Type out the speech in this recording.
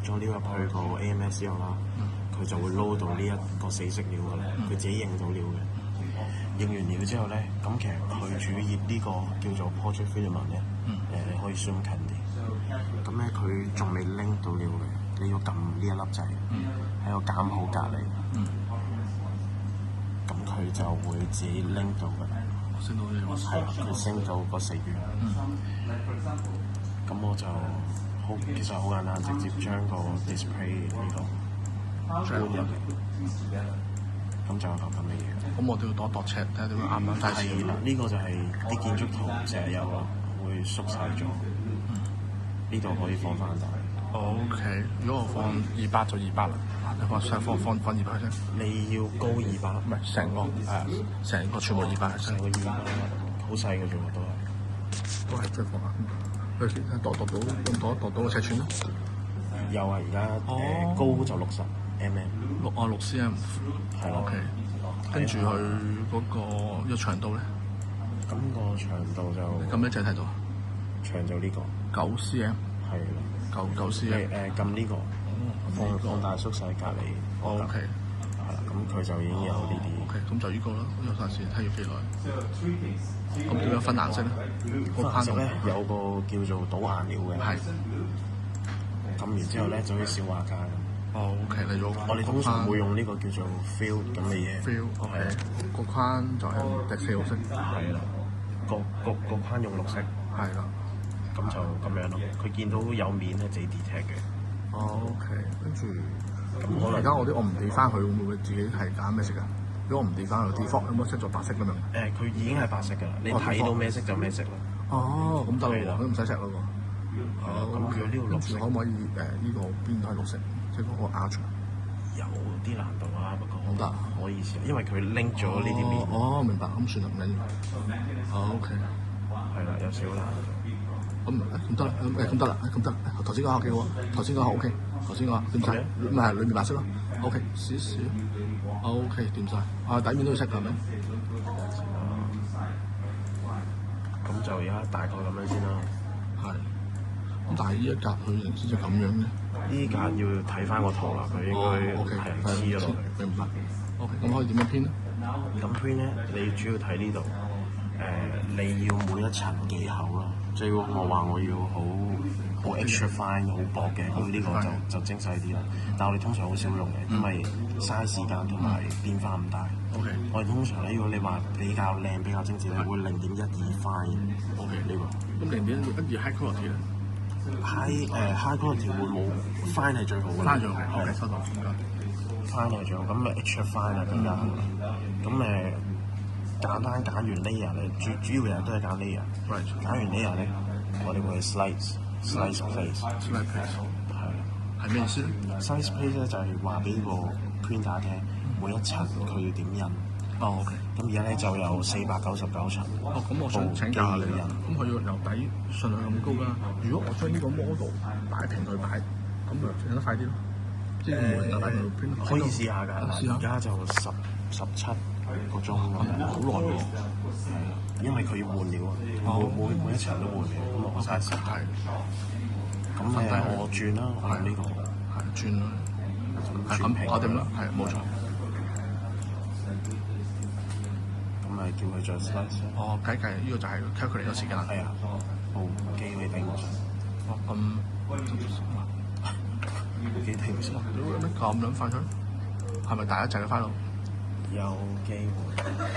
咗料入去個 AMS 之後啦，佢就會撈到呢一個死色料噶啦，佢自己認到料嘅。認完料之後咧，咁其實佢主頁呢個叫做 portrait filament 咧，你可以 zoom 近啲。咁咧佢仲未拎到料嘅，你要撳呢一粒掣，喺個減號隔離。咁佢就會自己拎到嘅。升到呢個係啦，佢升到個4月。咁我就其實好簡單，直接將個 display 呢度搬入嚟，咁就有咁嘅嘢。咁我都要度一度尺，睇下點樣啱唔啱睇係啦，呢個就係啲建築圖成日有會縮細咗，呢度可以放翻大。OK， 如果我放200就200啦，你放200先。你要高200，唔係成個全部200，成個200，好細嘅啫喎，都係最放啊！佢度到個尺寸咯。有啊，而家高就60 mm， 6 cm， 係咯。OK， 跟住佢嗰個呢個長度咧，咁個長度就咁一隻睇到長就呢個9 cm， 係啦。9 cm， 撳呢個放大縮細隔離。OK， 係啦，咁佢就已經有呢啲。OK， 咁就呢個啦，呢個暫時睇要幾耐。咁點樣分顏色咧？個顏色咧有個叫做倒顏料嘅。係。撳完之後咧就好似小畫家咁。OK， 嚟咗。我哋通常會用呢個叫做 fill 咁嘅嘢。fill，OK， 個框就係第4號色。係啦。個框用綠色。係啦。咁就咁樣咯。佢見到有面咧自己 detect 嘅。OK， 跟住咁可能而家我唔 delete 翻佢，會唔會自己係揀咩色㗎？如果我唔 delete 翻佢 default 有冇 set 咗白色咁樣？佢已經係白色㗎啦，你睇到咩色就咩色啦。哦，咁得啦，佢唔使錫咯喎。咁佢呢個綠色可唔可以呢個邊都係綠色，即係嗰個 arch？有啲難度啊，不過好得可以試，因為佢拎咗呢啲面。哦，明白，咁算啦，唔緊要。OK， 係啦，有少少難度。咁得啦，咁得啦，頭先嗰下幾好啊，頭先嗰下 OK， 頭先嗰下掂晒，唔係裏面白色咯。OK， 少少 OK 掂晒，底面都要色係咪？咁就而家大概咁樣先啦。係。咁但係呢一格佢形先就咁樣嘅。呢格要睇翻個圖啦，佢應該係黐咗落去。明白。OK， 咁可以點樣編咧？咁編咧，你主要睇呢度。你要每一層幾厚咯，即係我話我要好 extra fine 好薄嘅，咁呢個就精細啲啦。但係我哋通常好少用嘅，因為嘥時間同埋變化唔大。OK， 我哋通常咧，如果你話比較靚、比較精緻咧，會0.12 fine。OK， 呢個。咁0.12 high quality 咧 ？high quality 會冇 fine 係最好嘅。fine 最好嘅，OK， 收到。fine 係最好，咁咪 extra fine 係更加好。咁簡單揀完 layer 咧，主要嘅都係揀 layer。揀完 layer 咧，我哋會 slice place。係咩意思咧 ？slice place 咧就係話俾個 printer 聽，每一層佢要點印。OK。咁而家咧就有499層。咁我想請教下你啦。咁佢要由底順量咁高啦。如果我將呢個 model 擺平佢擺，咁咪印得快啲咯。即係每人擺平 print。可以試下㗎。而家就17個鐘咁樣，好耐喎。係啦，因為佢要換料啊，每一層都換嘅，咁我嘥時間。咁我轉啦，我用呢個。係轉啦。係咁搞掂啦，係冇錯。咁咪叫佢再 slice。計呢個就係 calculate 個時間。係啊，部機你頂唔順。部機頂唔順。有咩咁撚快出？係咪第一隻嘅 file？有機會。